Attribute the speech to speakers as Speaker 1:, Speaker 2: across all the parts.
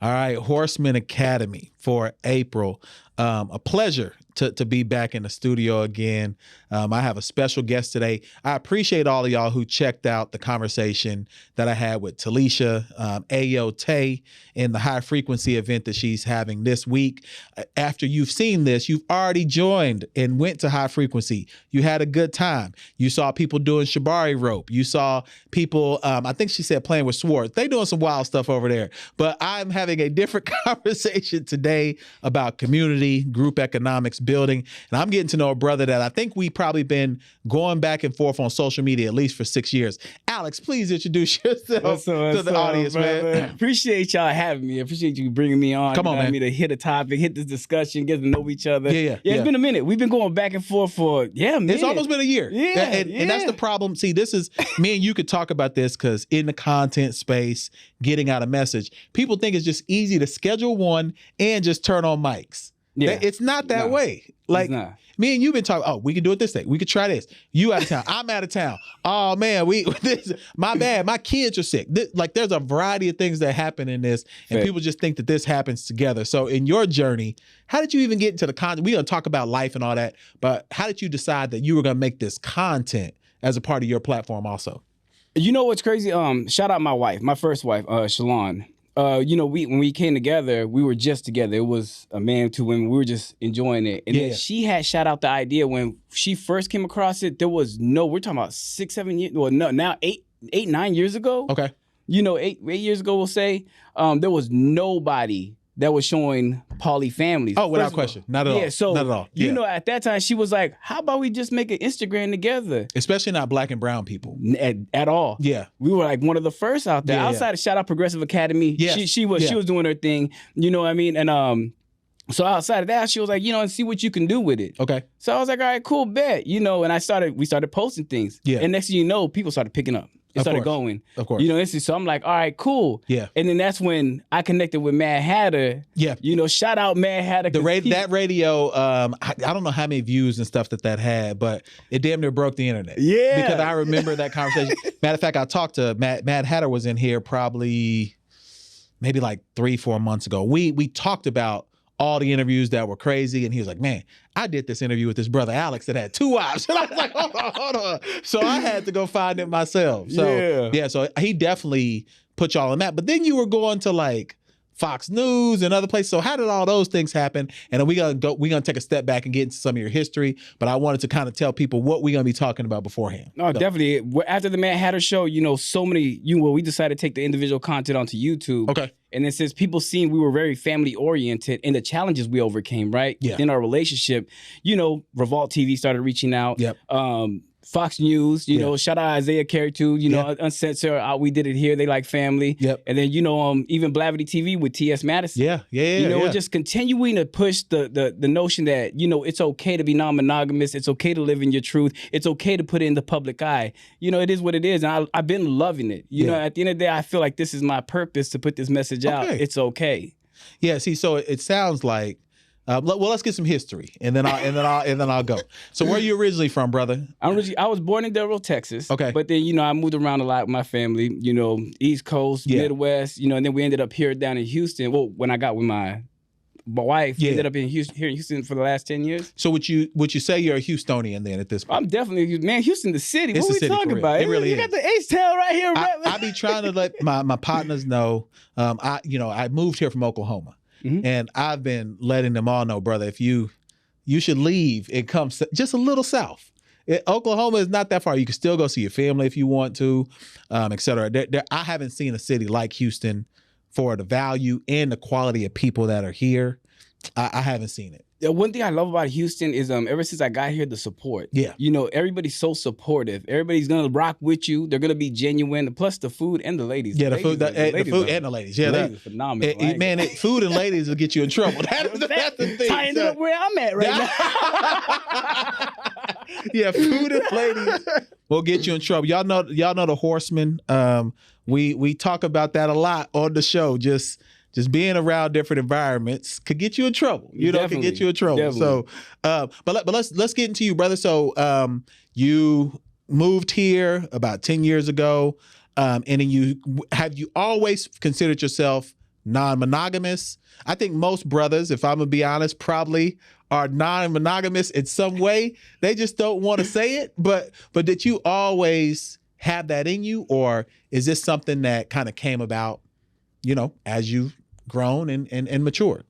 Speaker 1: All right, Horsemen Academy for April. A pleasure to be back in the studio again. I have a special guest today. I appreciate all of y'all who checked out the conversation that I had with Talisha Ayo Tay in the high frequency event that she's having this week. After you've seen this, you've already joined and went to high frequency. You had a good time. You saw people doing shibari rope. You saw people, I think she said playing with swords. They doing some wild stuff over there. But I'm having a different conversation today about community, group economics, building. And I'm getting to know a brother that I think we probably been going back and forth on social media at least for 6 years. Alex, please introduce yourself to the audience, man.
Speaker 2: Appreciate y'all having me. Appreciate you bringing me on.
Speaker 1: Come on, man.
Speaker 2: Me to hit a topic, hit this discussion, get to know each other.
Speaker 1: Yeah.
Speaker 2: It's been a minute. We've been going back and forth for,
Speaker 1: It's almost been a year.
Speaker 2: Yeah.
Speaker 1: And that's the problem. See, this is, me and you could talk about this because in the content space, getting out a message, people think it's just easy to schedule one and just turn on mics.
Speaker 2: Yeah.
Speaker 1: It's not that way. Like, me and you been talking, we can do it this day. We could try this. You out of town. I'm out of town. Oh, man, my bad. My kids are sick. There's a variety of things that happen in this, and people just think that this happens together. So in your journey, how did you even get into the content? We're going to talk about life and all that, but how did you decide that you were going to make this content as a part of your platform also?
Speaker 2: You know what's crazy? Shout out my wife, my first wife, Shalon. When we came together, we were just together. It was a man, 2 women. We were just enjoying it. And then she had shot out the idea when she first came across it. We're talking about 6, 7 years. Well, no, now 8, 9 years ago.
Speaker 1: Okay.
Speaker 2: 8 years ago, we'll say, there was nobody that was showing poly families.
Speaker 1: Oh, without question. Not at all.
Speaker 2: So,
Speaker 1: not at all.
Speaker 2: At that time, she was like, how about we just make an Instagram together?
Speaker 1: Especially not Black and brown people.
Speaker 2: At all.
Speaker 1: Yeah.
Speaker 2: We were like one of the first out there. Outside of Shout Out Progressive Academy, she was doing her thing. You know what I mean? And so outside of that, she was like, and see what you can do with it.
Speaker 1: Okay.
Speaker 2: So I was like, all right, cool, bet. And we started posting things.
Speaker 1: Yeah.
Speaker 2: And next thing you know, people started picking up. It started going.
Speaker 1: Of course.
Speaker 2: So I'm like, all right, cool.
Speaker 1: Yeah.
Speaker 2: And then that's when I connected with Mad Hatter.
Speaker 1: Yeah.
Speaker 2: Shout out Mad Hatter.
Speaker 1: That radio, I don't know how many views and stuff that had, but it damn near broke the internet.
Speaker 2: Yeah.
Speaker 1: Because I remember that conversation. Matter of fact, I talked to Mad Hatter was in here probably maybe like 3-4 months ago. We talked about all the interviews that were crazy, and he was like, man, I did this interview with this brother Alex that had 2 wives. And I was like, hold on. So I had to go find it myself. So so he definitely put y'all on that. But then you were going to like Fox News and other places. So how did all those things happen? And then we're gonna take a step back and get into some of your history. But I wanted to kind of tell people what we're gonna be talking about beforehand.
Speaker 2: No, definitely. After the Mad Hatter show, so many we decided to take the individual content onto YouTube.
Speaker 1: Okay.
Speaker 2: And then since people seen we were very family oriented and the challenges we overcame, right?
Speaker 1: Yeah.
Speaker 2: Within our relationship, Revolt TV started reaching out.
Speaker 1: Yep.
Speaker 2: Fox News, shout out Isaiah Carey too, Uncensored, we did it here, they like family.
Speaker 1: Yep.
Speaker 2: And then, even Blavity TV with T.S. Madison.
Speaker 1: Yeah.
Speaker 2: We're just continuing to push the notion that, it's okay to be non-monogamous, it's okay to live in your truth, it's okay to put it in the public eye. It is what it is, and I've been loving it. At the end of the day, I feel like this is my purpose to put this message out. It's okay.
Speaker 1: Yeah, see, so it sounds like, let's get some history, and then I'll go. So where are you originally from, brother?
Speaker 2: I was born in Delaware, Texas.
Speaker 1: Okay.
Speaker 2: But then, I moved around a lot with my family, East Coast, Midwest, and then we ended up here down in Houston. Well, when I got with my wife, we ended up here in Houston for the last 10 years.
Speaker 1: So would you say you're a Houstonian then at this point?
Speaker 2: I'm definitely, man, Houston, the city.
Speaker 1: It's
Speaker 2: what are we talking about?
Speaker 1: It really
Speaker 2: you got the H-Town right here.
Speaker 1: I be trying to let my partners know, I moved here from Oklahoma. Mm-hmm. And I've been letting them all know, brother, if you should leave and come just a little south. Oklahoma is not that far. You can still go see your family if you want to, et cetera. I haven't seen a city like Houston for the value and the quality of people that are here. I haven't seen it.
Speaker 2: The one thing I love about Houston is ever since I got here, the support.
Speaker 1: Yeah.
Speaker 2: Everybody's so supportive. Everybody's gonna rock with you. They're gonna be genuine. Plus the food and the ladies.
Speaker 1: Yeah, the food and the ladies. Yeah,
Speaker 2: the ladies are phenomenal.
Speaker 1: Food and ladies will get you in trouble. That's the thing.
Speaker 2: I ended up where I'm at right
Speaker 1: now. Yeah, food and ladies will get you in trouble. Y'all know the Horsemen. We talk about that a lot on the show. Just being around different environments could get you in trouble. Could get you in trouble.
Speaker 2: Definitely.
Speaker 1: So, but let's get into you, brother. So, you moved here about 10 years ago, and then have you always considered yourself non-monogamous. I think most brothers, if I'm gonna be honest, probably are non-monogamous in some way. They just don't want to say it. But did you always have that in you, or is this something that kind of came about, as you've grown and matured?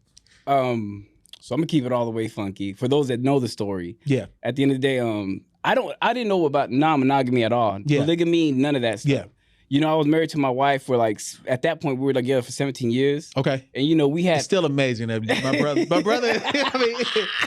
Speaker 2: So I'm gonna keep it all the way funky. For those that know the story, at the end of the day, I didn't know about non-monogamy at all. Polygamy, none of that stuff. I was married to my wife for at that point we were together for 17 years.
Speaker 1: Okay.
Speaker 2: And we had.
Speaker 1: It's still amazing that my brother, I mean,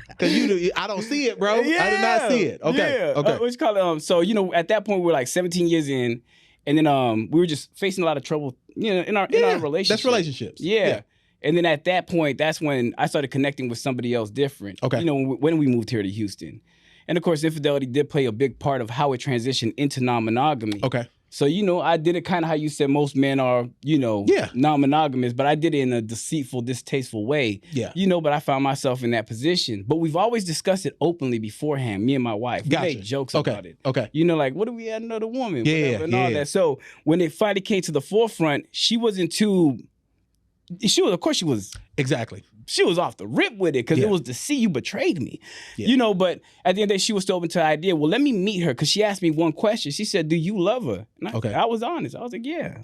Speaker 1: because I don't see it, bro. Yeah. I did not see it. Okay.
Speaker 2: Yeah.
Speaker 1: Okay.
Speaker 2: What you call it? So, at that point we were 17 years in, and then we were just facing a lot of trouble, in our relationship.
Speaker 1: That's relationships.
Speaker 2: Yeah. And then at that point, that's when I started connecting with somebody else different.
Speaker 1: Okay.
Speaker 2: When we moved here to Houston. And of course, infidelity did play a big part of how it transitioned into non-monogamy.
Speaker 1: Okay.
Speaker 2: So, I did it kind of how you said most men are, non-monogamous, but I did it in a deceitful, distasteful way.
Speaker 1: Yeah.
Speaker 2: But I found myself in that position. But we've always discussed it openly beforehand, me and my wife. We made jokes about it.
Speaker 1: Okay.
Speaker 2: What do we add another woman?
Speaker 1: And
Speaker 2: all that. So when it finally came to the forefront, she wasn't too... Of course she was.
Speaker 1: Exactly.
Speaker 2: She was off the rip with it because it was to see you betrayed me. Yeah. But at the end of the day, she was still open to the idea. Well, let me meet her, because she asked me one question. She said, "Do you love her?" And I was honest. I was like, "Yeah."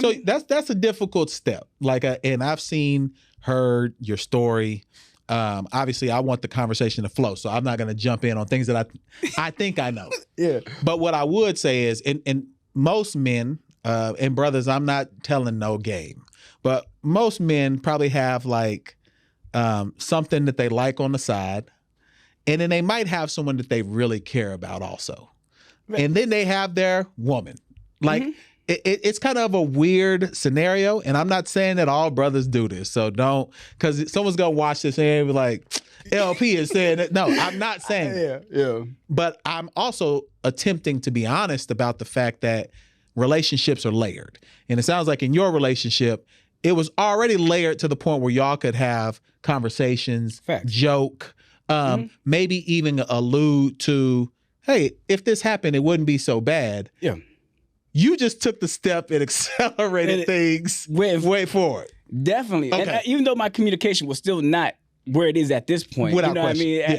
Speaker 1: So that's a difficult step. And I've heard your story. Obviously, I want the conversation to flow, so I'm not going to jump in on things that I think I know.
Speaker 2: Yeah.
Speaker 1: But what I would say is, and most men and brothers, I'm not telling no game, but most men probably have something that they like on the side, and then they might have someone that they really care about also. Right. And then they have their woman. It's kind of a weird scenario, and I'm not saying that all brothers do this, so don't, because someone's gonna watch this and be like, LP is saying that. No, I'm not saying that.
Speaker 2: Yeah.
Speaker 1: But I'm also attempting to be honest about the fact that relationships are layered. And it sounds like in your relationship, it was already layered to the point where y'all could have conversations, joke, maybe even allude to, hey, if this happened, it wouldn't be so bad.
Speaker 2: Yeah.
Speaker 1: You just took the step and accelerated things way forward.
Speaker 2: Definitely.
Speaker 1: Okay.
Speaker 2: And even though my communication was still not where it is at this point.
Speaker 1: Without question.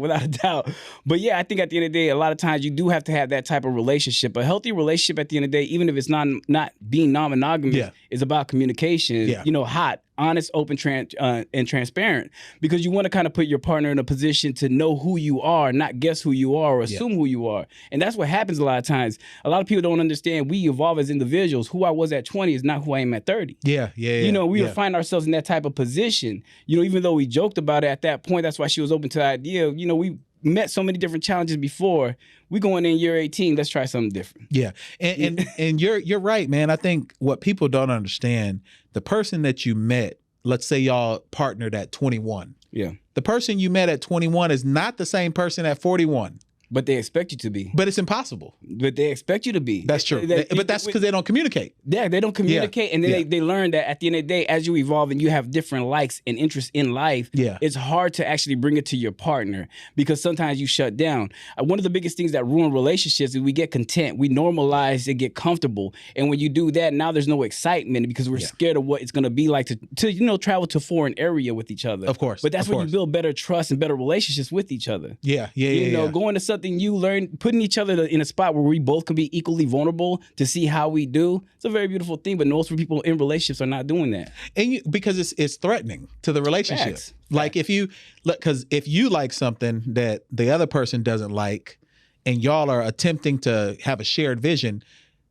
Speaker 2: Without a doubt. But yeah, I think at the end of the day, a lot of times you do have to have that type of relationship. A healthy relationship at the end of the day, even if it's not being non-monogamous, is about communication, hot, honest, open, and transparent. Because you want to kind of put your partner in a position to know who you are, not guess who you are or assume who you are. And that's what happens a lot of times. A lot of people don't understand we evolve as individuals. Who I was at 20 is not who I am at 30. We find ourselves in that type of position. Even though we joked about it at that point, that's why she was open to the idea. We met so many different challenges before. We going in year 18, let's try something different.
Speaker 1: Yeah. And you're right, man. I think what people don't understand, the person that you met, let's say y'all partnered at 21.
Speaker 2: Yeah.
Speaker 1: The person you met at 21 is not the same person at 41.
Speaker 2: But they expect you to be.
Speaker 1: But it's impossible.
Speaker 2: But they expect you to be.
Speaker 1: That's true. But that's because they don't communicate.
Speaker 2: Yeah, they don't communicate. And then they learn that at the end of the day, as you evolve and you have different likes and interests in life, it's hard to actually bring it to your partner because sometimes you shut down. One of the biggest things that ruin relationships is we get content. We normalize and get comfortable. And when you do that, now there's no excitement because we're scared of what it's going to be like to travel to a foreign area with each other.
Speaker 1: Of course.
Speaker 2: But that's when you build better trust and better relationships with each other. Going to something you learn, putting each other in a spot where we both can be equally vulnerable to see how we do. It's a very beautiful thing, but most people in relationships are not doing that.
Speaker 1: And because it's threatening to the relationship.
Speaker 2: Facts.
Speaker 1: Like if you like something that the other person doesn't like, and y'all are attempting to have a shared vision,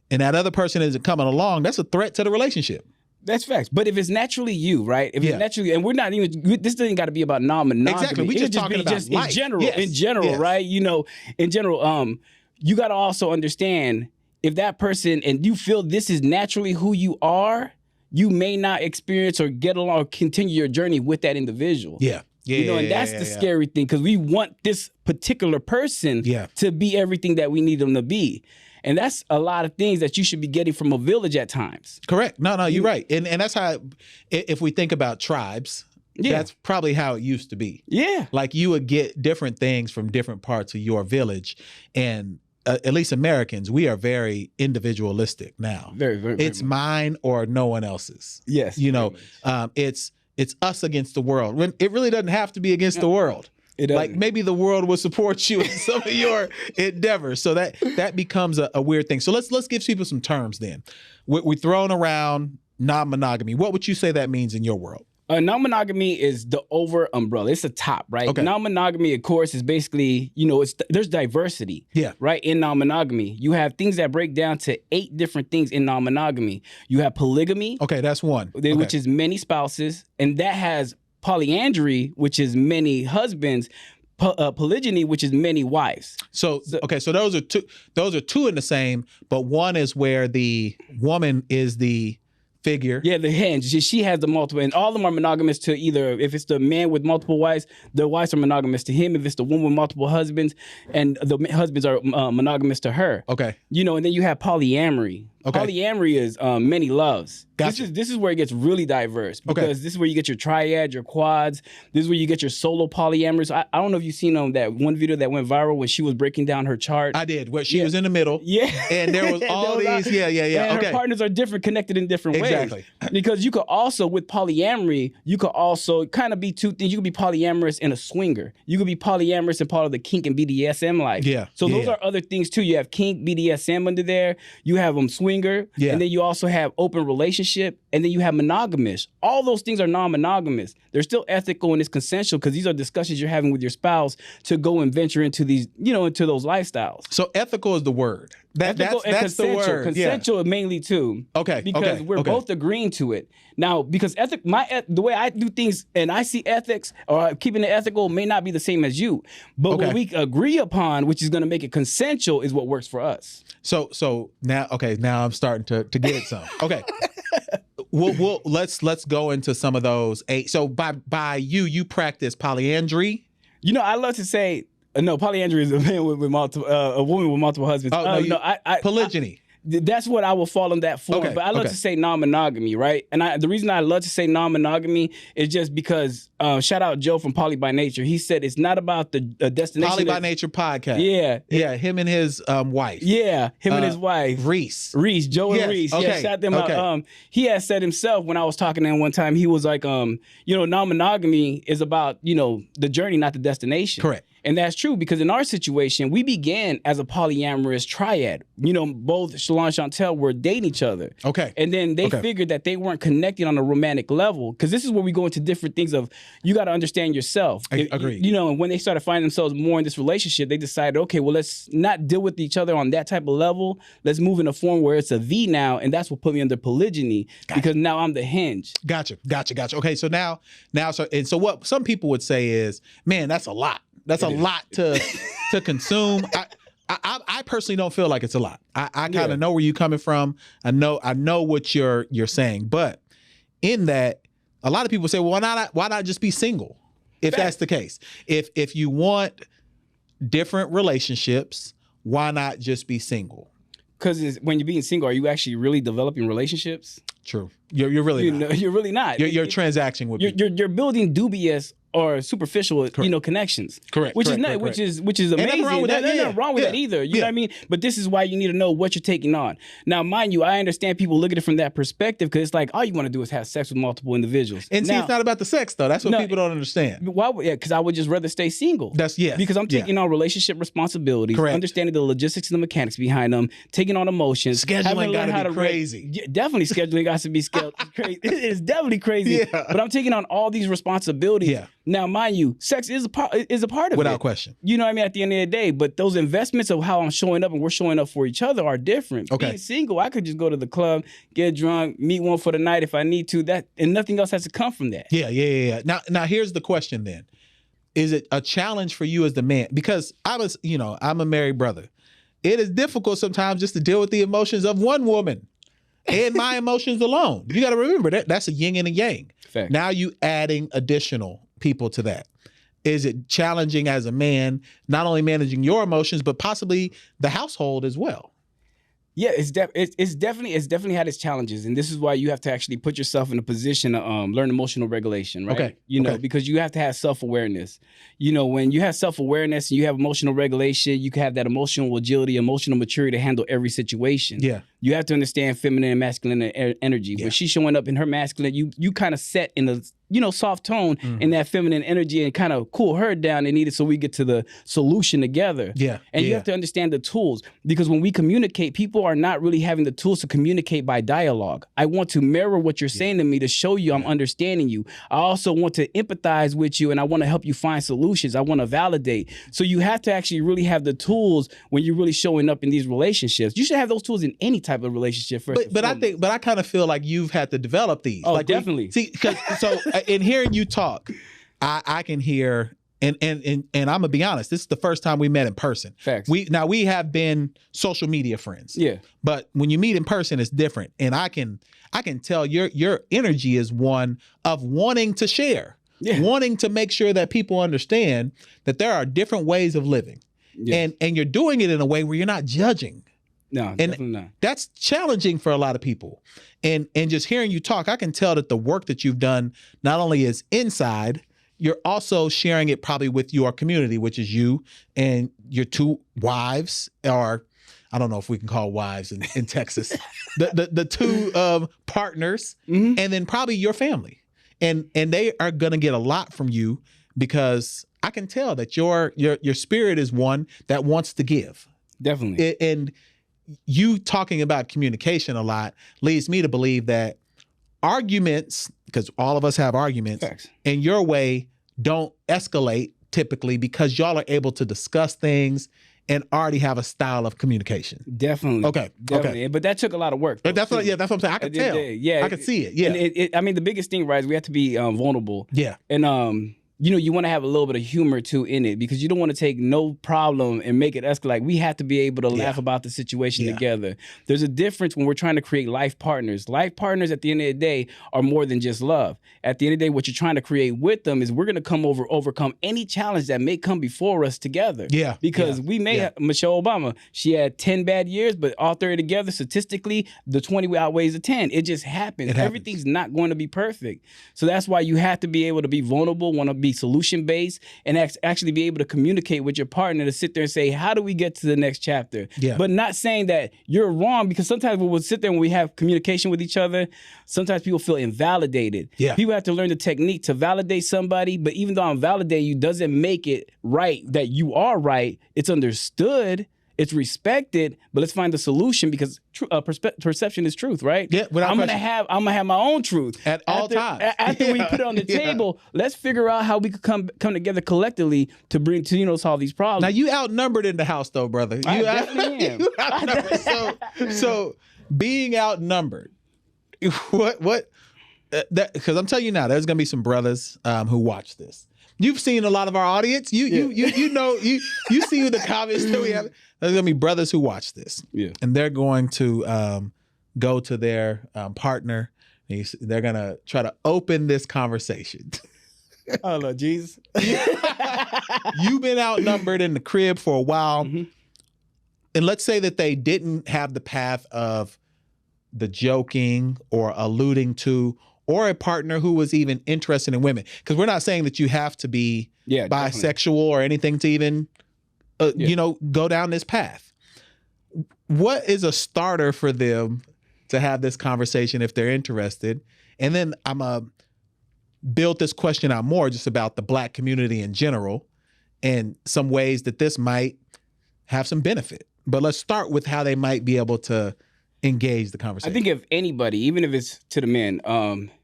Speaker 1: and that other person isn't coming along, that's a threat to the relationship.
Speaker 2: That's facts. But if it's naturally you, right? If it's naturally, and we're not even, this doesn't got to be about non-monogamy.
Speaker 1: Exactly. We just talking about life.
Speaker 2: In general, right? In general, you got to also understand if that person, and you feel this is naturally who you are, you may not experience or get along or continue your journey with that individual. And that's the scary thing because we want this particular person to be everything that we need them to be. And that's a lot of things that you should be getting from a village at times.
Speaker 1: Correct. No, you're right. And that's how, if we think about tribes, that's probably how it used to be.
Speaker 2: Yeah.
Speaker 1: Like you would get different things from different parts of your village. And at least Americans, we are very individualistic now.
Speaker 2: Very
Speaker 1: it's
Speaker 2: much.
Speaker 1: Mine or no one else's.
Speaker 2: Yes.
Speaker 1: You know, it's us against the world. When it really doesn't have to be against the world. Like maybe the world will support you in some of your endeavors. So that becomes a weird thing. So let's give people some terms then. We're throwing around non-monogamy. What would you say that means in your world?
Speaker 2: Non-monogamy is the over umbrella. It's the top, right?
Speaker 1: Okay.
Speaker 2: Non-monogamy, of course, is basically, you know, there's diversity.
Speaker 1: Yeah.
Speaker 2: Right? In non-monogamy. You have things that break down to 8 different things in non-monogamy. You have polygamy.
Speaker 1: Okay, that's one.
Speaker 2: Which is many spouses. And that has polyandry, which is many husbands. Polygyny, which is many wives.
Speaker 1: So those are two in the same, but one is where the woman is the figure.
Speaker 2: Yeah, the hinge. She has the multiple, and all of them are monogamous to either, if it's the man with multiple wives, the wives are monogamous to him. If it's the woman with multiple husbands, and the husbands are monogamous to her.
Speaker 1: Okay.
Speaker 2: You know, and then you have polyamory. Okay. Polyamory is many loves.
Speaker 1: Gotcha.
Speaker 2: This is where it gets really diverse because this is where you get your triad, your quads. This is where you get your solo polyamorous. I don't know if you've seen that one video that went viral when she was breaking down her chart.
Speaker 1: I did. Where she was in the middle.
Speaker 2: Yeah.
Speaker 1: And there was all these.
Speaker 2: And her partners are different, connected in different ways.
Speaker 1: Exactly.
Speaker 2: Because you could also, with polyamory, you could also kind of be two things. You could be polyamorous and a swinger. You could be polyamorous and part of the kink and BDSM life.
Speaker 1: Yeah.
Speaker 2: So those are other things too. You have kink, BDSM under there. You have swinger.
Speaker 1: Yeah.
Speaker 2: And then you also have open relationship. And then you have monogamous. All those things are non-monogamous. They're still ethical and it's consensual because these are discussions you're having with your spouse to go and venture into these, into those lifestyles.
Speaker 1: So ethical is the word. That's the word.
Speaker 2: Consensual mainly too.
Speaker 1: Okay.
Speaker 2: Because we're both agreeing to it. Now, because the way I do things and I see ethics or keeping it ethical may not be the same as you. But what we agree upon, which is going to make it consensual, is what works for us.
Speaker 1: So now I'm starting to get some. Okay. Let's go into some of those 8. So by you practice polyandry.
Speaker 2: You know, I love to say no. Polyandry is a man with multiple, a woman with multiple husbands.
Speaker 1: Polygyny.
Speaker 2: That's what I will fall in that for.
Speaker 1: Okay,
Speaker 2: but I love to say non-monogamy, right? And the reason I love to say non-monogamy is just because, shout out Joe from Poly by Nature. He said it's not about the destination.
Speaker 1: Poly by Nature podcast.
Speaker 2: Yeah.
Speaker 1: Him and his wife.
Speaker 2: Yeah, him and his wife.
Speaker 1: Reese,
Speaker 2: Joe and Reese.
Speaker 1: Okay.
Speaker 2: Yeah, shout them out. He had said himself when I was talking to him one time, he was like, non-monogamy is about, the journey, not the destination.
Speaker 1: Correct.
Speaker 2: And that's true because in our situation, we began as a polyamorous triad. Both Shalon and Chantel were dating each other.
Speaker 1: Okay.
Speaker 2: And then they figured that they weren't connecting on a romantic level because this is where we go into different things of you got to understand yourself.
Speaker 1: Agreed.
Speaker 2: And when they started finding themselves more in this relationship, they decided, okay, well, let's not deal with each other on that type of level. Let's move in a form where it's a V now. And that's what put me under polygyny because now I'm the hinge.
Speaker 1: Gotcha. Okay. So so what some people would say is, man, that's a lot. That's a lot to consume. I personally don't feel like it's a lot. I kind of know where you're coming from. I know what you're saying. But in that, a lot of people say, well, why not just be single? If that's the case. If you want different relationships, why not just be single?
Speaker 2: Because when you're being single, are you actually really developing relationships?
Speaker 1: True. You're really not.
Speaker 2: You're really not.
Speaker 1: You're transacting with people.
Speaker 2: You're building dubious or superficial, connections.
Speaker 1: Correct.
Speaker 2: Which is amazing.
Speaker 1: Nothing wrong with that.
Speaker 2: There's nothing wrong with that either. You know what I mean? But this is why you need to know what you're taking on. Now, mind you, I understand people look at it from that perspective because it's like all you want to do is have sex with multiple individuals.
Speaker 1: And see, it's not about the sex though. That's what people don't understand.
Speaker 2: Why? Yeah, because I would just rather stay single. Because I'm taking on relallationship responsibilities, understanding the logistics and the mechanics behind them, taking on emotions.
Speaker 1: Scheduling got to be crazy.
Speaker 2: Definitely scheduling got to be crazy. It's definitely crazy.
Speaker 1: Yeah.
Speaker 2: But I'm taking on all these responsibilities.
Speaker 1: Yeah.
Speaker 2: Now, mind you, sex is a part of it.
Speaker 1: Without question.
Speaker 2: You know what I mean? At the end of the day, but those investments of how I'm showing up and we're showing up for each other are different.
Speaker 1: Okay.
Speaker 2: Being single, I could just go to the club, get drunk, meet one for the night if I need to. And nothing else has to come from that.
Speaker 1: Yeah. Now here's the question then. Is it a challenge for you as the man? Because I'm a married brother. It is difficult sometimes just to deal with the emotions of one woman and my emotions alone. You got to remember that's a yin and a yang.
Speaker 2: Fact.
Speaker 1: Now you adding additional people to that. Is it challenging as a man, not only managing your emotions, but possibly the household as well?
Speaker 2: Yeah, it's definitely had its challenges, and this is why you have to actually put yourself in a position to learn emotional regulation, right?
Speaker 1: Okay.
Speaker 2: You know, because you have to have self-awareness. You know, when you have self-awareness and you have emotional regulation, you can have that emotional agility, emotional maturity to handle every situation.
Speaker 1: Yeah.
Speaker 2: You have to understand feminine and masculine energy.
Speaker 1: Yeah.
Speaker 2: When she's showing up in her masculine, you kind of set in a soft tone in that feminine energy and kind of cool her down and needed so we get to the solution together.
Speaker 1: Yeah.
Speaker 2: And you have to understand the tools, because when we communicate, people are not really having the tools to communicate by dialogue. I want to mirror what you're saying to me to show you I'm understanding you. I also want to empathize with you, and I want to help you find solutions. I want to validate. So you have to actually really have the tools when you're really showing up in these relationships. You should have those tools in any type of relationship first.
Speaker 1: But I kind of feel like you've had to develop these.
Speaker 2: Oh,
Speaker 1: like
Speaker 2: definitely.
Speaker 1: So in hearing you talk, I can hear, and I'm gonna be honest, this is the first time we met in person.
Speaker 2: Facts.
Speaker 1: We have been social media friends.
Speaker 2: Yeah.
Speaker 1: But when you meet in person, it's different. And I can tell your energy is one of wanting to share, wanting to make sure that people understand that there are different ways of living. Yes. And you're doing it in a way where you're not judging.
Speaker 2: No, definitely not.
Speaker 1: That's challenging for a lot of people. And just hearing you talk, I can tell that the work that you've done not only is inside, you're also sharing it probably with your community, which is you and your two wives, or I don't know if we can call wives in Texas, the two partners, and then probably your family. And they are going to get a lot from you, because I can tell that your spirit is one that wants to give.
Speaker 2: Definitely.
Speaker 1: And you talking about communication a lot leads me to believe that arguments, because all of us have arguments,
Speaker 2: Facts.
Speaker 1: In your way don't escalate typically, because y'all are able to discuss things and already have a style of communication.
Speaker 2: Definitely.
Speaker 1: Okay.
Speaker 2: But that took a lot of work.
Speaker 1: That's what I'm saying. I could tell.
Speaker 2: Yeah.
Speaker 1: I could see it. Yeah.
Speaker 2: And I mean, the biggest thing, right, is we have to be vulnerable.
Speaker 1: Yeah.
Speaker 2: And you want to have a little bit of humor too in it, because you don't want to take no problem and make it escalate. We have to be able to laugh about the situation together. There's a difference when we're trying to create life partners. Life partners at the end of the day are more than just love. At the end of the day, what you're trying to create with them is we're going to overcome any challenge that may come before us together. Yeah. Because we may have, Michelle Obama, she had 10 bad years, but all 30 together, statistically, the 20 outweighs the 10. It just happens. Everything's not going to be perfect. So that's why you have to be able to be vulnerable, want to be solution-based, and actually be able to communicate with your partner to sit there and say, how do we get to the next chapter? Yeah. But not saying that you're wrong, because sometimes we will sit there when we have communication with each other, sometimes people feel invalidated. Yeah. People have to learn the technique to validate somebody, but even though I'm validating you doesn't make it right that you are right. It's understood. It's respected, but let's find the solution, because perception is truth, right? Yeah, I'm gonna have my own truth
Speaker 1: at all times.
Speaker 2: After we put it on the table, let's figure out how we could come together collectively to solve these problems.
Speaker 1: Now you outnumbered in the house, though, brother.
Speaker 2: I definitely am.
Speaker 1: You outnumbered. So being outnumbered, what? Because I'm telling you now, there's gonna be some brothers who watch this. You've seen a lot of our audience. You see the comments that we have. There's gonna be brothers who watch this, and they're going to go to their partner. And they're gonna try to open this conversation.
Speaker 2: Oh Lord Jesus!
Speaker 1: You've been outnumbered in the crib for a while, and let's say that they didn't have the path of the joking or alluding to, or a partner who was even interested in women. Because we're not saying that you have to be bisexual definitely. Or anything to even, go down this path. What is a starter for them to have this conversation if they're interested? And then I'm going to build this question out more just about the Black community in general and some ways that this might have some benefit. But let's start with how they might be able to engage the conversation.
Speaker 2: I think if anybody, even if it's to the men,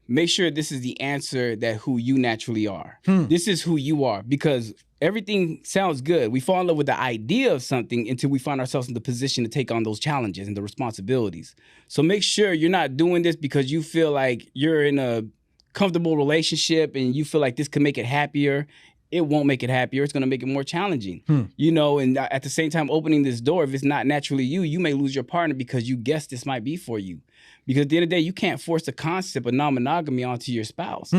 Speaker 2: make sure this is the answer that who you naturally are. This is who you are, because everything sounds good. We fall in love with the idea of something until we find ourselves in the position to take on those challenges and the responsibilities. So make sure you're not doing this because you feel like you're in a comfortable relationship and you feel like this could make it happier. It won't make it happier. It's going to make it more challenging, and at the same time, opening this door, if it's not naturally you may lose your partner because you guess this might be for you. Because at the end of the day, you can't force the concept of non-monogamy onto your spouse.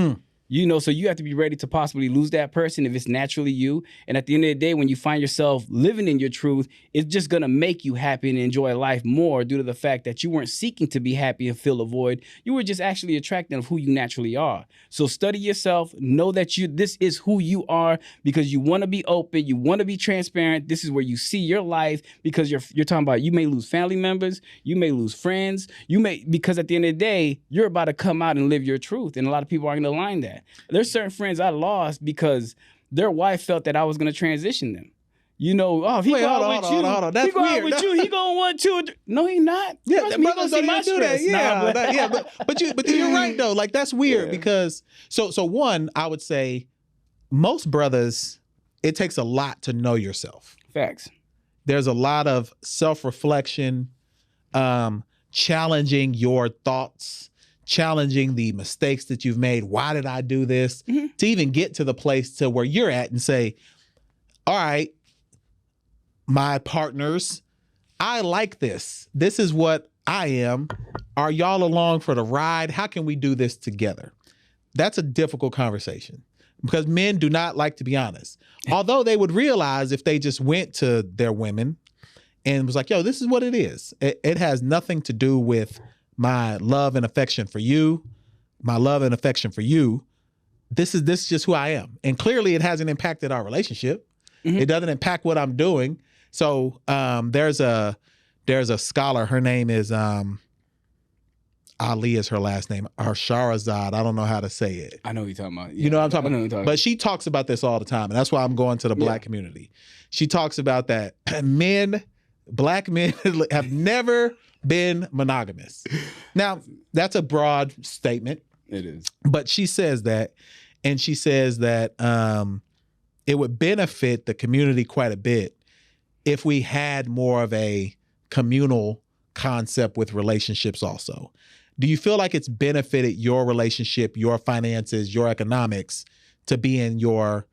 Speaker 2: You know, so you have to be ready to possibly lose that person if it's naturally you. And at the end of the day, when you find yourself living in your truth, it's just going to make you happy and enjoy life more due to the fact that you weren't seeking to be happy and fill a void. You were just actually attracting of who you naturally are. So study yourself. Know that this is who you are because you want to be open. You want to be transparent. This is where you see your life because you're talking about you may lose family members. You may lose friends. Because at the end of the day, you're about to come out and live your truth. And a lot of people aren't going to align that. There's certain friends I lost because their wife felt that I was going to transition them. You know, oh, if he go out with you, hold on. That's weird. With you, he going 1, 2, 3. No, he not.
Speaker 1: Yeah,
Speaker 2: he gonna see my stress.
Speaker 1: Yeah, but you're right though. Like that's weird because so one, I would say most brothers, it takes a lot to know yourself.
Speaker 2: Facts.
Speaker 1: There's a lot of self-reflection, challenging your thoughts, challenging the mistakes that you've made. Why did I do this? To even get to the place to where you're at and say, all right, my partners, I like this. This is what I am. Are y'all along for the ride? How can we do this together? That's a difficult conversation because men do not like to be honest. Although they would realize if they just went to their women and was like, yo, this is what it is. It has nothing to do with my love and affection for you, my love and affection for you. This is just who I am. And clearly it hasn't impacted our relationship. It doesn't impact what I'm doing. So there's a scholar, her name is Ali is her last name, or Sharazad. I don't know how to say it.
Speaker 2: I know what you're talking about. Yeah.
Speaker 1: You know what I'm talking about? But she talks about this all the time. And that's why I'm going to the black community. She talks about that black men have never been monogamous. Now, that's a broad statement.
Speaker 2: It is.
Speaker 1: But she says that, and she says that it would benefit the community quite a bit if we had more of a communal concept with relationships also. Do you feel like it's benefited your relationship, your finances, your economics to be in your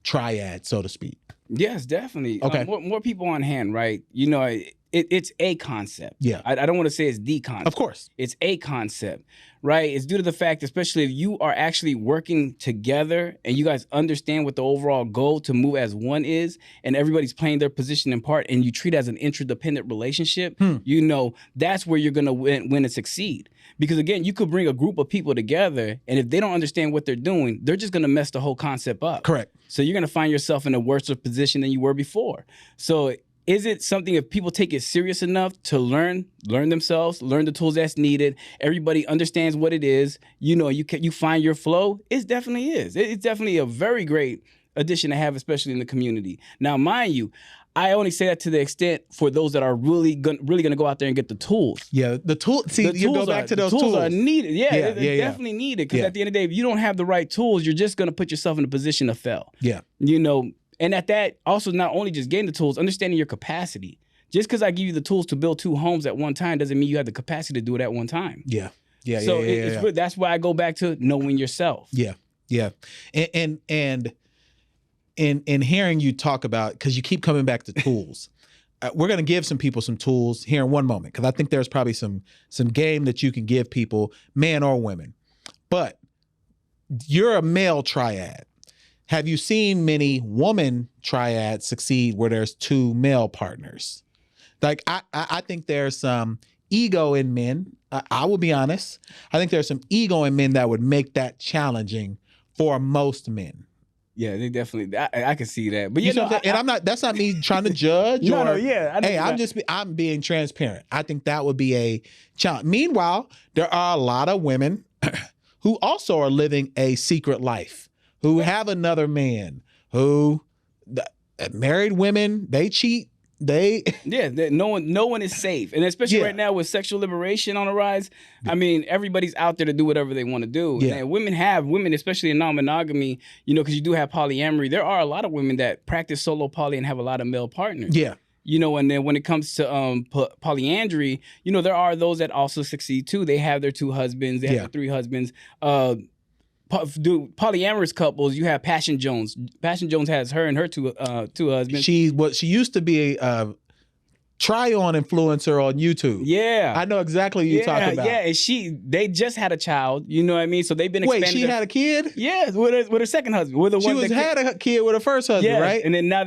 Speaker 1: triad, so to speak?
Speaker 2: Yes, definitely.
Speaker 1: Okay.
Speaker 2: More people on hand, right? You know, it's a concept.
Speaker 1: Yeah.
Speaker 2: I don't want to say it's the concept.
Speaker 1: Of course.
Speaker 2: It's a concept, right? It's due to the fact, especially if you are actually working together and you guys understand what the overall goal to move as one is, and everybody's playing their position in part, and you treat it as an interdependent relationship, you know, that's where you're going to win and succeed. Because again, you could bring a group of people together, and if they don't understand what they're doing, they're just going to mess the whole concept up.
Speaker 1: Correct.
Speaker 2: So you're going to find yourself in a worse position than you were before. So is it something if people take it serious enough to learn themselves, learn the tools that's needed, everybody understands what it is, you know, you find your flow? It definitely is. It's definitely a very great addition to have, especially in the community. Now, mind you, I only say that to the extent for those that are really going to go out there and get the tools.
Speaker 1: Yeah, the tool. See, you go back to those tools.
Speaker 2: The tools are needed. Yeah, they're definitely needed because at the end of the day, if you don't have the right tools, you're just going to put yourself in a position to fail. Yeah. You know, and at that, also not only just getting the tools, understanding your capacity. Just because I give you the tools to build 2 homes at one time doesn't mean you have the capacity to do it at one time. Yeah. Yeah. So that's why I go back to knowing yourself. Yeah. Yeah.
Speaker 1: And in hearing you talk about, because you keep coming back to tools, we're going to give some people some tools here in one moment, because I think there's probably some game that you can give people, man or women. But you're a male triad. Have you seen many woman triads succeed where there's 2 male partners? Like, I think there's some ego in men. I will be honest. I think there's some ego in men that would make that challenging for most men.
Speaker 2: Yeah, they definitely. I can see that, but
Speaker 1: I'm not. That's not me trying to judge.
Speaker 2: Yeah.
Speaker 1: I'm being transparent. I think that would be a challenge. Meanwhile, there are a lot of women who also are living a secret life, who have another man, who married women, they cheat.
Speaker 2: No one is safe, and especially right now with sexual liberation on the rise. I mean, everybody's out there to do whatever they want to do. Yeah. And women, especially in non-monogamy, you know, because you do have polyamory. There are a lot of women that practice solo poly and have a lot of male partners. Yeah. You know, and then when it comes to polyandry, you know, there are those that also succeed too. They have their 2 husbands, they have their 3 husbands. Polyamorous couples, you have Passion Jones. Passion Jones has her and her two husbands.
Speaker 1: She used to be try-on influencer on YouTube.
Speaker 2: Yeah.
Speaker 1: I know exactly what you're talking about.
Speaker 2: Yeah, and they just had a child, you know what I mean? So they've been expanding.
Speaker 1: Wait, she had a kid?
Speaker 2: Yeah, with her second husband. With the
Speaker 1: she had a kid with her first husband, right?
Speaker 2: And then now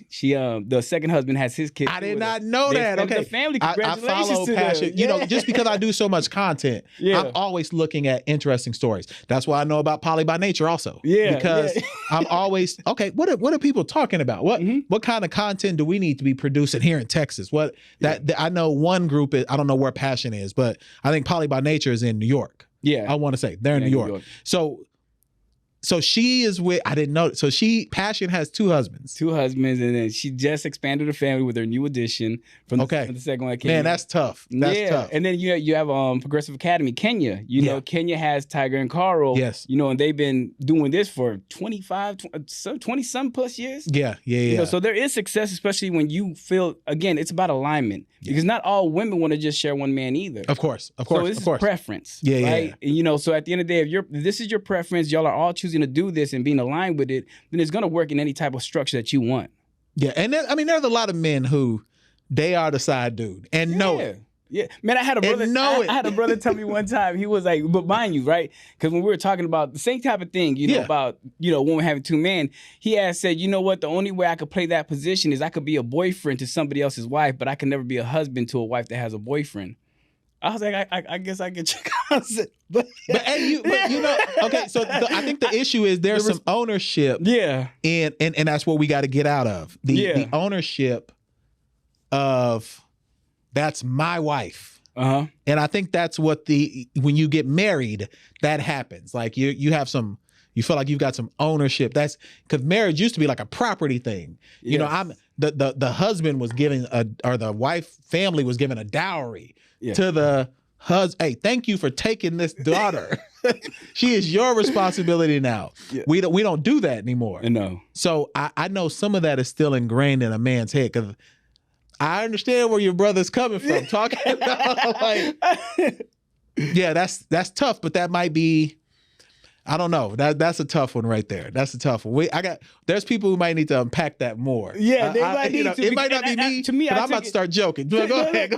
Speaker 2: she the second husband has his kid.
Speaker 1: I did not know that. Okay.
Speaker 2: The family, congratulations
Speaker 1: I follow
Speaker 2: to
Speaker 1: Passion.
Speaker 2: them.
Speaker 1: You know, just because I do so much content, I'm always looking at interesting stories. That's why I know about Poly by Nature also.
Speaker 2: Yeah.
Speaker 1: Because I'm always, okay, what are people talking about? What kind of content do we need to be producing here in Texas? I know one group is, I don't know where Passion is, but I think Poly by Nature is in New York.
Speaker 2: Yeah.
Speaker 1: I want to say they're in New York. So she is with, I didn't know. So Passion has two husbands.
Speaker 2: Two husbands, and then she just expanded her family with her new addition from the second one that came.
Speaker 1: Man, that's tough. That's tough.
Speaker 2: And then you have Progressive Academy, Kenya. You know, Kenya has Tiger and Carl.
Speaker 1: Yes.
Speaker 2: You know, and they've been doing this for 20-some plus years.
Speaker 1: Yeah.
Speaker 2: You know, so there is success, especially when you feel, again, it's about alignment. Because not all women want to just share one man either.
Speaker 1: Of course.
Speaker 2: So this is preference. Right? And, you know, so at the end of the day, if this is your preference, y'all are all choosing to do this and being aligned with it, then it's going to work in any type of structure that you want.
Speaker 1: Yeah. And there's a lot of men who they are the side dude and know it.
Speaker 2: Yeah, man, I had a brother. I had a brother tell me one time, he was like, but mind you, right? Because when we were talking about the same type of thing, you know, about, you know, women having two men, he had said, you know what, the only way I could play that position is I could be a boyfriend to somebody else's wife, but I can never be a husband to a wife that has a boyfriend. I was like, I guess I could check out. But
Speaker 1: you know, okay, so I think the issue is there's some ownership.
Speaker 2: Yeah.
Speaker 1: And that's what we got to get out of. The ownership of, that's my wife. And I think that's what when you get married, that happens. Like you feel like you've got some ownership. That's because marriage used to be like a property thing. Yes. You know, the husband was giving or the wife family was giving a dowry to the husband. Hey, thank you for taking this daughter. She is your responsibility now. Yeah. We don't do that anymore.
Speaker 2: No.
Speaker 1: So I know some of that is still ingrained in a man's head because I understand where your brother's coming from. Talking about like, yeah, that's tough, but that might be, I don't know. That's a tough one right there. That's a tough one. There's people who might need to unpack that more.
Speaker 2: Yeah, they might need to.
Speaker 1: It might not be me. To me, but I'm about to start joking. Go ahead.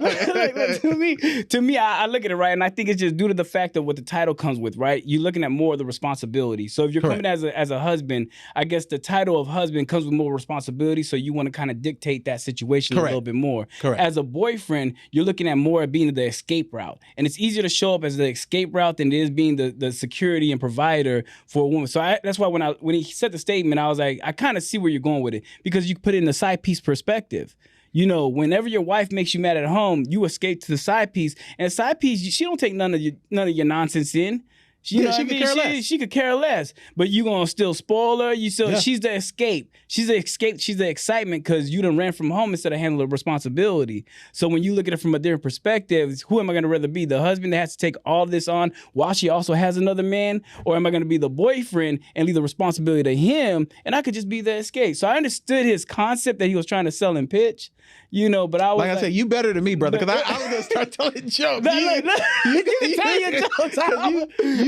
Speaker 2: To me, I look at it right, and I think it's just due to the fact of what the title comes with, right? You're looking at more of the responsibility. So if you're coming as a husband, I guess the title of husband comes with more responsibility. So you want to kind of dictate that situation a little bit more.
Speaker 1: Correct.
Speaker 2: As a boyfriend, you're looking at more of being the escape route, and it's easier to show up as the escape route than it is being the security and provider for a woman. So that's why when he said the statement, I was like, I kind of see where you're going with it because you put it in the side piece perspective. You know, whenever your wife makes you mad at home, you escape to the side piece, and the side piece, she don't take none of your nonsense in. She could care less. She could care less, but you gonna still spoil her. She's the escape. She's the escape. She's the excitement because you done ran from home instead of handling the responsibility. So when you look at it from a different perspective, who am I gonna rather be? The husband that has to take all this on while she also has another man, or am I gonna be the boyfriend and leave the responsibility to him? And I could just be the escape. So I understood his concept that he was trying to sell and pitch. You know, but I was
Speaker 1: like I said, you better than me, brother, because I was gonna start telling jokes.
Speaker 2: You can tell your jokes.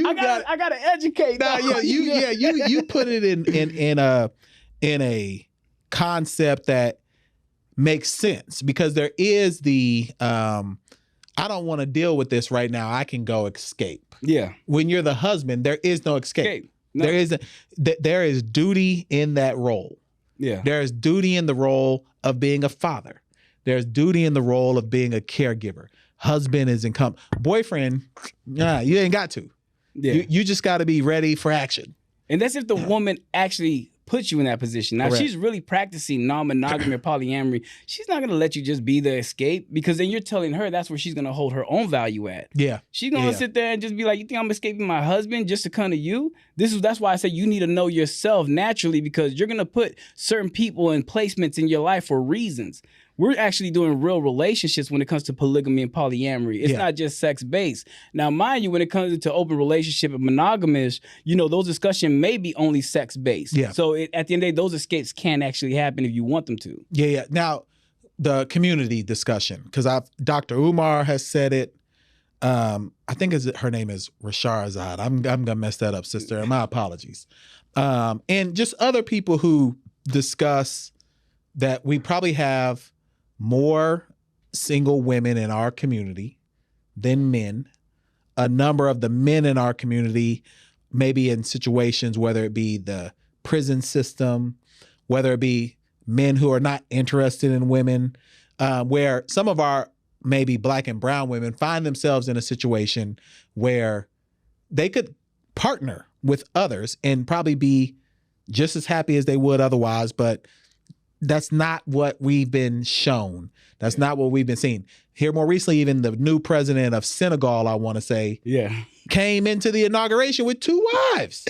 Speaker 2: I gotta educate.
Speaker 1: Nah, you put it in a concept that makes sense because there is I don't want to deal with this right now. I can go escape.
Speaker 2: Yeah.
Speaker 1: When you're the husband, there is no escape. No. There is duty in that role.
Speaker 2: Yeah.
Speaker 1: There is duty in the role of being a father. There's duty in the role of being a caregiver. Husband is incumbent. Boyfriend, you ain't got to. Yeah. You just got to be ready for action.
Speaker 2: And that's if the woman actually puts you in that position. Now, she's really practicing non-monogamy or polyamory. She's not going to let you just be the escape because then you're telling her that's where she's going to hold her own value at.
Speaker 1: Yeah.
Speaker 2: She's going to sit there and just be like, you think I'm escaping my husband just to come to you? That's why I say you need to know yourself naturally because you're going to put certain people and placements in your life for reasons. We're actually doing real relationships when it comes to polygamy and polyamory. It's not just sex-based. Now, mind you, when it comes to open relationship and monogamous, you know, those discussions may be only sex-based. Yeah. So at the end of the day, those escapes can actually happen if you want them to.
Speaker 1: Yeah. Now, the community discussion, because Dr. Umar has said it. I think her name is Rasharzad. I'm gonna mess that up, sister. And my apologies. And just other people who discuss that we probably have more single women in our community than men. A number of the men in our community, maybe in situations, whether it be the prison system, whether it be men who are not interested in women, where some of our maybe Black and brown women find themselves in a situation where they could partner with others and probably be just as happy as they would otherwise, but that's not what we've been shown. That's not what we've been seeing. Here more recently, even the new president of Senegal, I want to say, came into the inauguration with 2 wives.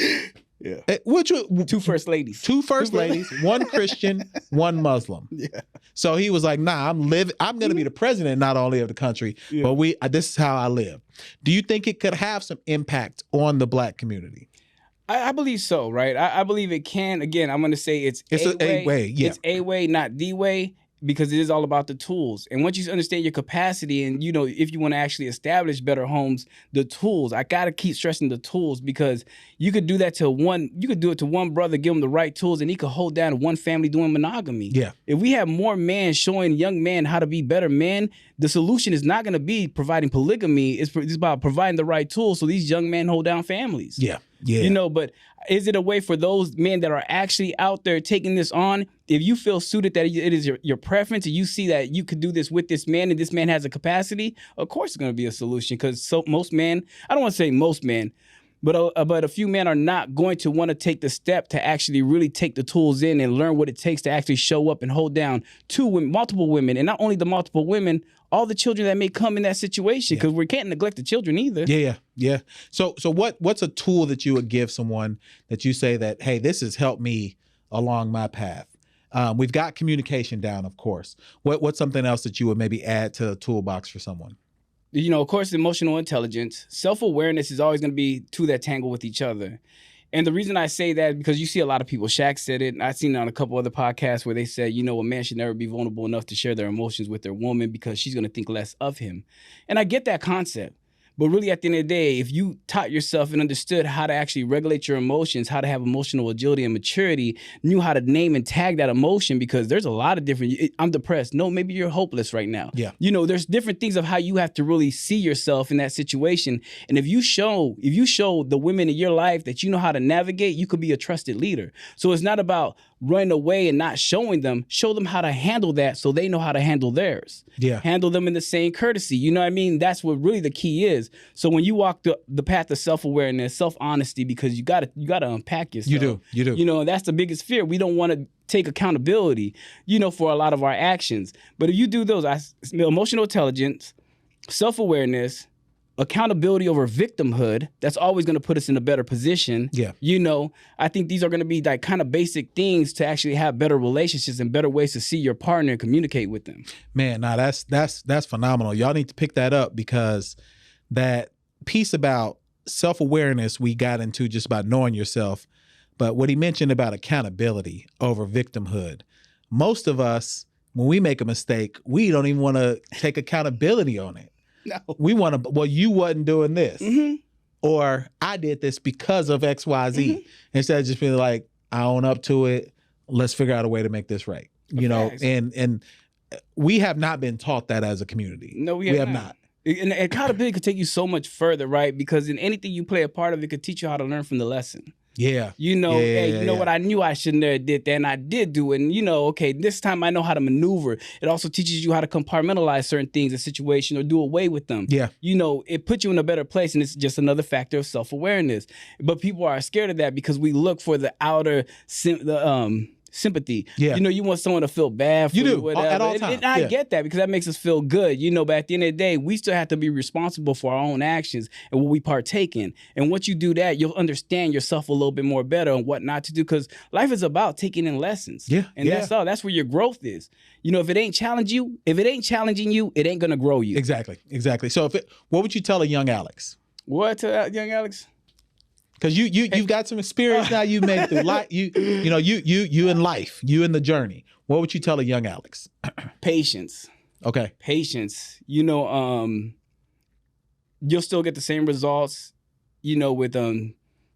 Speaker 2: Yeah.
Speaker 1: Which
Speaker 2: 2 first ladies.
Speaker 1: 2 first ladies, 1 Christian, 1 Muslim.
Speaker 2: Yeah.
Speaker 1: So he was like, nah, I'm going to be the president not only of the country, but this is how I live. Do you think it could have some impact on the Black community?
Speaker 2: I believe so, right? I believe it can. Again, I'm going to say it's a way. Yeah. It's a way, not the way, because it is all about the tools. And once you understand your capacity and, if you want to actually establish better homes, the tools, I got to keep stressing the tools, because you could do that to one brother, give him the right tools, and he could hold down 1 family doing monogamy.
Speaker 1: Yeah.
Speaker 2: If we have more men showing young men how to be better men, the solution is not going to be providing polygamy. It's about providing the right tools so these young men hold down families.
Speaker 1: Yeah. Yeah.
Speaker 2: But is it a way for those men that are actually out there taking this on? If you feel suited that it is your preference and you see that you could do this with this man and this man has a capacity, of course it's going to be a solution, because most men, I don't want to say most men, but a few men are not going to want to take the step to actually really take the tools in and learn what it takes to actually show up and hold down multiple women, and not only the multiple women, all the children that may come in that situation, because we can't neglect the children either.
Speaker 1: Yeah. So what's a tool that you would give someone that you say that, hey, this has helped me along my path? We've got communication down, of course. What's something else that you would maybe add to the toolbox for someone?
Speaker 2: Of course, emotional intelligence. Self-awareness is always going to be 2 that tangle with each other. And the reason I say that, because you see a lot of people, Shaq said it, and I've seen it on a couple other podcasts where they said, a man should never be vulnerable enough to share their emotions with their woman because she's going to think less of him. And I get that concept. But really, at the end of the day, if you taught yourself and understood how to actually regulate your emotions, how to have emotional agility and maturity, knew how to name and tag that emotion, because there's a lot of different, I'm depressed. No, maybe you're hopeless right now.
Speaker 1: Yeah.
Speaker 2: There's different things of how you have to really see yourself in that situation. And if you show the women in your life that you know how to navigate, you could be a trusted leader. So it's not about running away and not showing them. Show them how to handle that so they know how to handle theirs.
Speaker 1: Yeah.
Speaker 2: Handle them in the same courtesy. You know what I mean? That's what really the key is. So when you walk the path of self-awareness, self-honesty, because you gotta unpack yourself.
Speaker 1: You do.
Speaker 2: And that's the biggest fear. We don't want to take accountability, for a lot of our actions. But if you do those, emotional intelligence, self-awareness, accountability over victimhood, that's always going to put us in a better position.
Speaker 1: Yeah.
Speaker 2: I think these are going to be like kind of basic things to actually have better relationships and better ways to see your partner and communicate with them.
Speaker 1: Man, now that's phenomenal. Y'all need to pick that up, because that piece about self-awareness we got into just about knowing yourself, but what he mentioned about accountability over victimhood, most of us, when we make a mistake, we don't even want to take accountability on it.
Speaker 2: No.
Speaker 1: We want to, well, you wasn't doing this,
Speaker 2: mm-hmm.
Speaker 1: or I did this because of X, Y, Z. Mm-hmm. Instead of just being like, I own up to it. Let's figure out a way to make this right. And we have not been taught that as a community.
Speaker 2: No, we have not. And accountability could take you so much further, right? Because in anything you play a part of, it could teach you how to learn from the lesson.
Speaker 1: Yeah.
Speaker 2: What? I knew I shouldn't have did that, and I did do it. And, okay, this time I know how to maneuver. It also teaches you how to compartmentalize certain things, a situation, or do away with them.
Speaker 1: Yeah.
Speaker 2: It puts you in a better place, and it's just another factor of self-awareness. But people are scared of that because we look for the outer sympathy.
Speaker 1: Yeah.
Speaker 2: You want someone to feel bad for you. Whatever.
Speaker 1: At all times.
Speaker 2: And I get that, because that makes us feel good. But at the end of the day, we still have to be responsible for our own actions and what we partake in. And once you do that, you'll understand yourself a little bit more better and what not to do, because life is about taking in lessons.
Speaker 1: Yeah.
Speaker 2: And that's all. That's where your growth is. If it ain't challenging you, it ain't gonna grow you.
Speaker 1: Exactly. So what would you tell a young Alex?
Speaker 2: What to young Alex?
Speaker 1: Because you've got some experience now. You made through life. You in life. You in the journey. What would you tell a young Alex?
Speaker 2: Patience.
Speaker 1: Okay.
Speaker 2: Patience. You'll still get the same results. With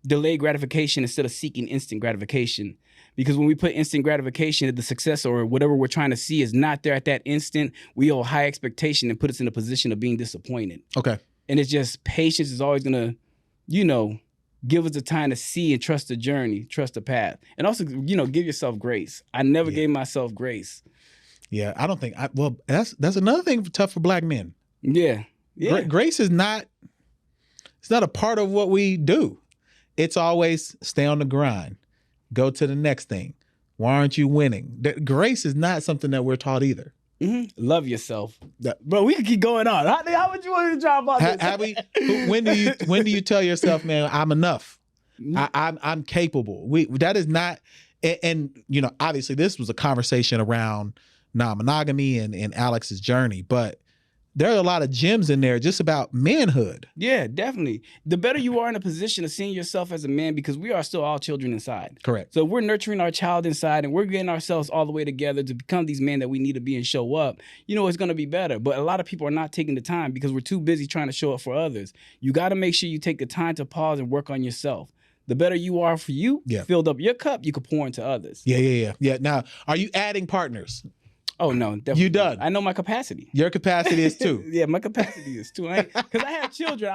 Speaker 2: delay gratification instead of seeking instant gratification. Because when we put instant gratification, the success or whatever we're trying to see is not there at that instant, we owe high expectation and put us in a position of being disappointed.
Speaker 1: Okay.
Speaker 2: And it's just patience is always going to, give us the time to see and trust the journey, trust the path. And also, give yourself grace. I never gave myself grace.
Speaker 1: Yeah, I don't think that's another thing tough for Black men.
Speaker 2: Yeah. Yeah.
Speaker 1: Grace is not a part of what we do. It's always stay on the grind. Go to the next thing. Why aren't you winning? Grace is not something that we're taught either.
Speaker 2: Mm-hmm. Love yourself, bro. We can keep going on. How would you want to try about this?
Speaker 1: When do you tell yourself, man, I'm enough? I'm capable. That is not. And obviously, this was a conversation around non-monogamy and Alex's journey, but there are a lot of gems in there just about manhood.
Speaker 2: Yeah, definitely. The better you are in a position of seeing yourself as a man, because we are still all children inside.
Speaker 1: Correct.
Speaker 2: So we're nurturing our child inside and we're getting ourselves all the way together to become these men that we need to be and show up. It's going to be better. But a lot of people are not taking the time because we're too busy trying to show up for others. You got to make sure you take the time to pause and work on yourself. The better you are for you, filled up your cup, you could pour into others. Yeah.
Speaker 1: Now, are you adding partners?
Speaker 2: Oh, no, definitely.
Speaker 1: You done.
Speaker 2: I know my capacity.
Speaker 1: Your capacity is too.
Speaker 2: Yeah, my capacity is too. Because I have children.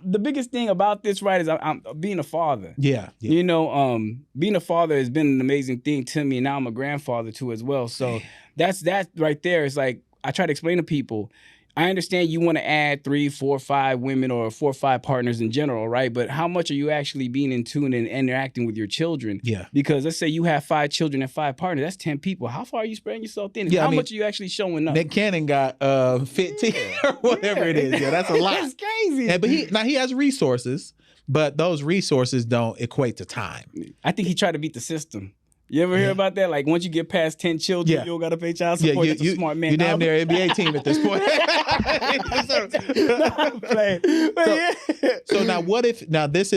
Speaker 2: The biggest thing about this, right, is I'm being a father.
Speaker 1: Yeah.
Speaker 2: Being a father has been an amazing thing to me. And now I'm a grandfather too as well. So that right there is like, I try to explain to people, I understand you want to add 3, 4, 5 women or 4 or 5 partners in general, right? But how much are you actually being in tune and interacting with your children?
Speaker 1: Yeah.
Speaker 2: Because let's say you have 5 children and 5 partners, that's 10 people. How far are you spreading yourself thin? How much are you actually showing up?
Speaker 1: Nick Cannon got 15 or whatever it is. Yeah, that's a lot.
Speaker 2: That's crazy.
Speaker 1: But he has resources, but those resources don't equate to time.
Speaker 2: I think he tried to beat the system. You ever hear about that? Like once you get past 10 children, you don't got to pay child support. That's a smart man.
Speaker 1: You're damn near NBA team at this point. So now what if, this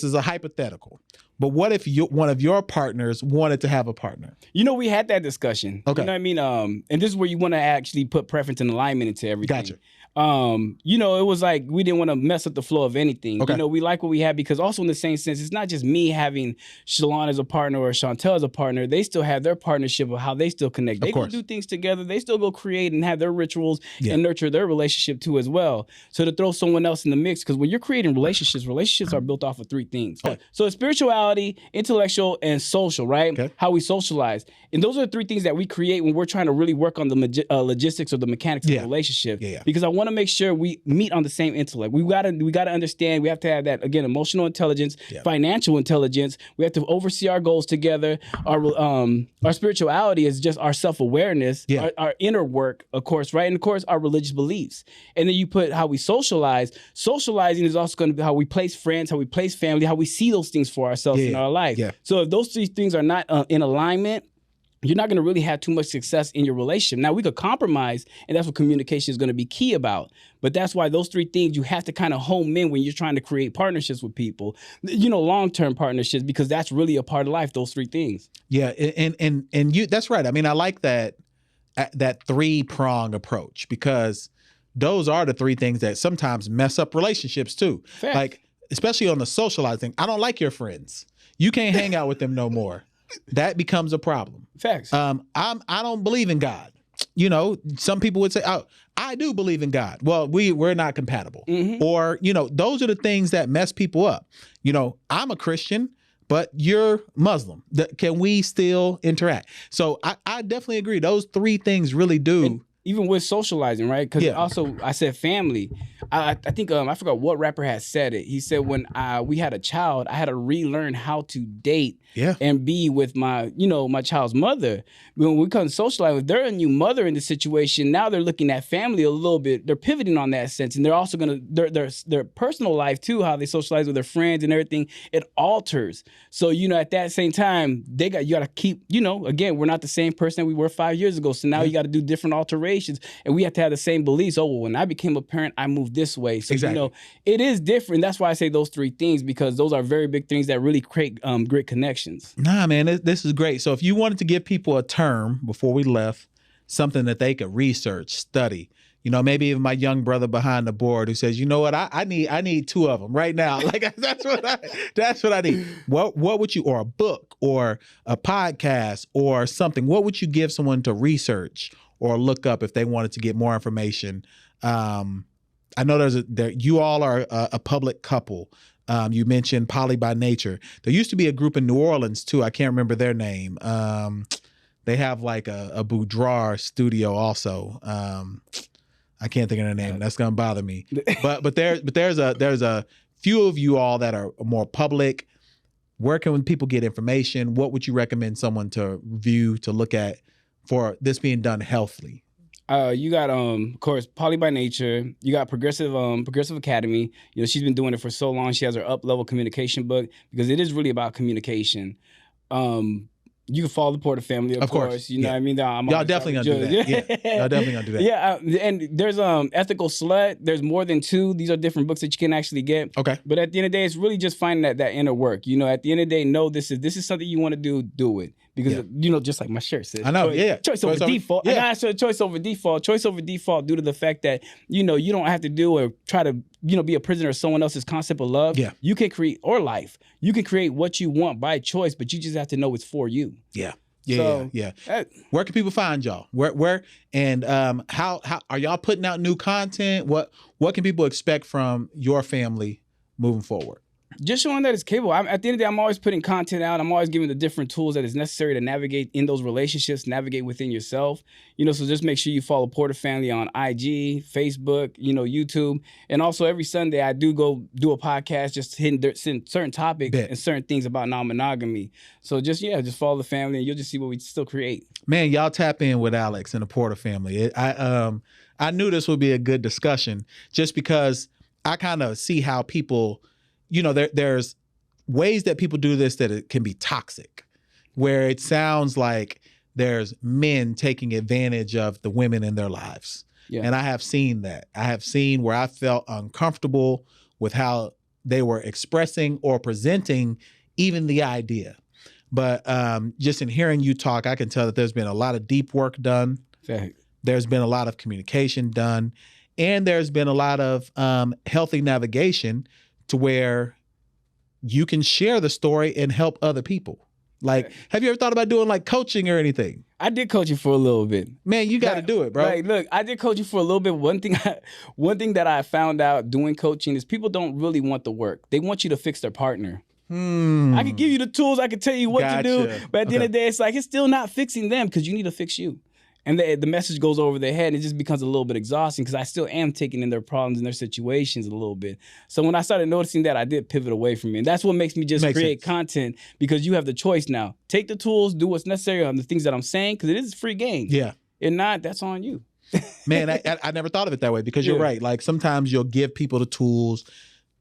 Speaker 1: is a hypothetical, but what if one of your partners wanted to have a partner?
Speaker 2: We had that discussion.
Speaker 1: Okay.
Speaker 2: You know what I mean? And this is where you want to actually put preference and alignment into everything.
Speaker 1: Gotcha.
Speaker 2: It was like we didn't want to mess up the flow of anything.
Speaker 1: Okay.
Speaker 2: We like what we have because also in the same sense, it's not just me having Shalon as a partner or Chantel as a partner. They still have their partnership of how they still connect. They go do things together. They still go create and have their rituals and nurture their relationship too as well. So to throw someone else in the mix, because when you're creating relationships are built off of 3 things. Okay. So it's spirituality, intellectual, and social, right? Okay. How we socialize. And those are the 3 things that we create when we're trying to really work on the logistics or the mechanics of the relationship. Because I want to make sure we meet on the same intellect. We gotta understand. We have to have that, again, emotional intelligence, financial intelligence. We have to oversee our goals together. Our spirituality is just our self-awareness, our inner work, of course, right? And of course, our religious beliefs. And then you put how we socialize. Socializing is also going to be how we place friends, how we place family, how we see those things for ourselves in our life. So if those 3 things are not in alignment, you're not going to really have too much success in your relationship. Now, we could compromise, and that's what communication is going to be key about. But that's why those 3 things you have to kind of home in when you're trying to create partnerships with people, long-term partnerships, because that's really a part of life, those 3 things. Yeah,
Speaker 1: and you, that's right. I mean, I like that 3-prong approach, because those are the 3 things that sometimes mess up relationships too.
Speaker 2: Fact.
Speaker 1: Like, especially on the socializing. I don't like your friends. You can't hang out with them no more. That becomes a problem.
Speaker 2: Facts.
Speaker 1: I don't believe in God. Some people would say, "Oh, I do believe in God." Well, we're not compatible. Mm-hmm. Or, those are the things that mess people up. I'm a Christian, but you're Muslim. Can we still interact? So I definitely agree. Those 3 things really do.
Speaker 2: And even with socializing, right? Because also I said family. I think I forgot what rapper had said it. He said when we had a child, I had to relearn how to date and be with my child's mother. When we come to socialize, if they're a new mother in the situation, now they're looking at family a little bit. They're pivoting on that sense, and they're also gonna their personal life too, how they socialize with their friends and everything. It alters. So at that same time, you got to keep. Again, we're not the same person that we were 5 years ago. So now you got to do different alterations, and we have to have the same beliefs. Oh, well, when I became a parent, I moved this way. So
Speaker 1: exactly.
Speaker 2: It is different. That's why I say those 3 things, because those are very big things that really create great connections.
Speaker 1: Nah, man, this is great. So if you wanted to give people a term before we left, something that they could research, study, You know, maybe even my young brother behind the board who says, you know what, I need 2 of them right now. Like that's what I need. What would you, or a book or a podcast or something, what would you give someone to research or look up if they wanted to get more information? I know you all are a public couple. You mentioned Poly by Nature. There used to be a group in New Orleans too. I can't remember their name. They have like a boudoir studio also. I can't think of their name. That's gonna bother me. But there's a few of you all that are more public. Where can people get information? What would you recommend someone to view, to look at for this being done healthily?
Speaker 2: You got of course Poly by Nature. You got Progressive Academy. You know, she's been doing it for so long. She has her up-level communication book because it is really about communication. You can follow the Porter family, of course. You know what I mean?
Speaker 1: Y'all definitely gonna do that. Yeah. Y'all definitely gonna do that.
Speaker 2: Yeah, and there's Ethical Slut. There's more than 2. These are different books that you can actually get.
Speaker 1: Okay.
Speaker 2: But at the end of the day, it's really just finding that inner work. You know, at the end of the day, know this is something you want to do it. Because, you know, just like my shirt says.
Speaker 1: I know,
Speaker 2: Choice over default. Yeah. I got choice over default. Choice over default due to the fact that, you know, you don't have to do or try to, you know, be a prisoner of someone else's concept of love.
Speaker 1: Yeah.
Speaker 2: You can create, or life. You can create what you want by choice, but you just have to know it's for you.
Speaker 1: Yeah. Yeah. Where can people find y'all? Where and how are y'all putting out new content? What can people expect from your family moving forward?
Speaker 2: Just showing that it's capable. At the end of the day, I'm always putting content out. I'm always giving the different tools that is necessary to navigate in those relationships, navigate within yourself. You know, so just make sure you follow Porter Family on IG, Facebook, you know, YouTube. And also every Sunday, I do go do a podcast just hitting certain topics and certain things about non-monogamy. So just follow the family and you'll just see what we still create.
Speaker 1: Man, y'all tap in with Alex and the Porter family. I knew this would be a good discussion just because I kind of see how people... You know, there's ways that people do this that it can be toxic, where it sounds like there's men taking advantage of the women in their lives. Yeah. And I have seen that. I have seen where I felt uncomfortable with how they were expressing or presenting even the idea. But just in hearing you talk, I can tell that there's been a lot of deep work done.
Speaker 2: Fact.
Speaker 1: There's been a lot of communication done. And there's been a lot of healthy navigation to where you can share the story and help other people. Like, have you ever thought about doing like coaching or anything?
Speaker 2: I did coaching for a little bit.
Speaker 1: Man, you got to do it, bro.
Speaker 2: Like, look, I did coaching for a little bit. One thing that I found out doing coaching is people don't really want the work. They want you to fix their partner. I can give you the tools. I can tell you what to do. But at the end of the day, it's like, it's still not fixing them because you need to fix you. And the message goes over their head and it just becomes a little bit exhausting because I still am taking in their problems and their situations a little bit. So when I started noticing that, I did pivot away from it. And that's what makes me just create content because you have the choice now. Take the tools, do what's necessary on the things that I'm saying because it is a free game.
Speaker 1: Yeah.
Speaker 2: If not, that's on you.
Speaker 1: Man, I never thought of it that way because you're right. Like sometimes you'll give people the tools.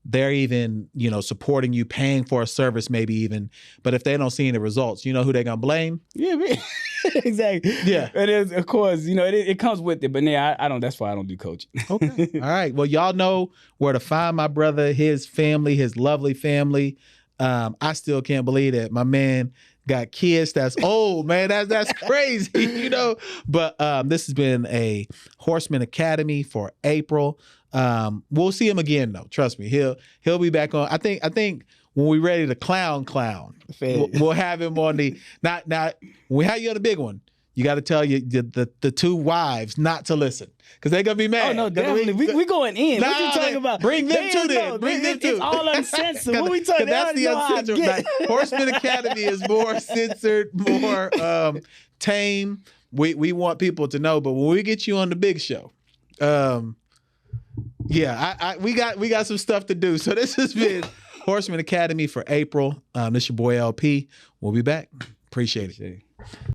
Speaker 1: They're even, you know, supporting you, paying for a service maybe even. But if they don't see any results, you know who they're going to blame?
Speaker 2: Yeah, man. Exactly.
Speaker 1: Yeah.
Speaker 2: It is, of course, you know, it comes with it. But yeah, I don't, that's why I don't do coaching.
Speaker 1: Okay. All right. Well, y'all know where to find my brother, his family, his lovely family. I still can't believe that my man got kids that's old, man. That's crazy, you know. But this has been a Horsemen Academy for April. We'll see him again though. Trust me. He'll be back on. I think when we're ready to clown, we'll have him on the not when we have you on the big one. You got to tell you the 2 wives not to listen because they're gonna be mad.
Speaker 2: Oh no, definitely. We going in. What you talking about?
Speaker 1: Bring them to this. Bring them to.
Speaker 2: It's all uncensored. What we talking about?
Speaker 1: That's the uncensored. Like, Horsemen Academy is more censored, more tame. We want people to know, but when we get you on the big show, we got some stuff to do. So this has been Horsemen Academy for April. This is your boy LP. We'll be back. Appreciate it.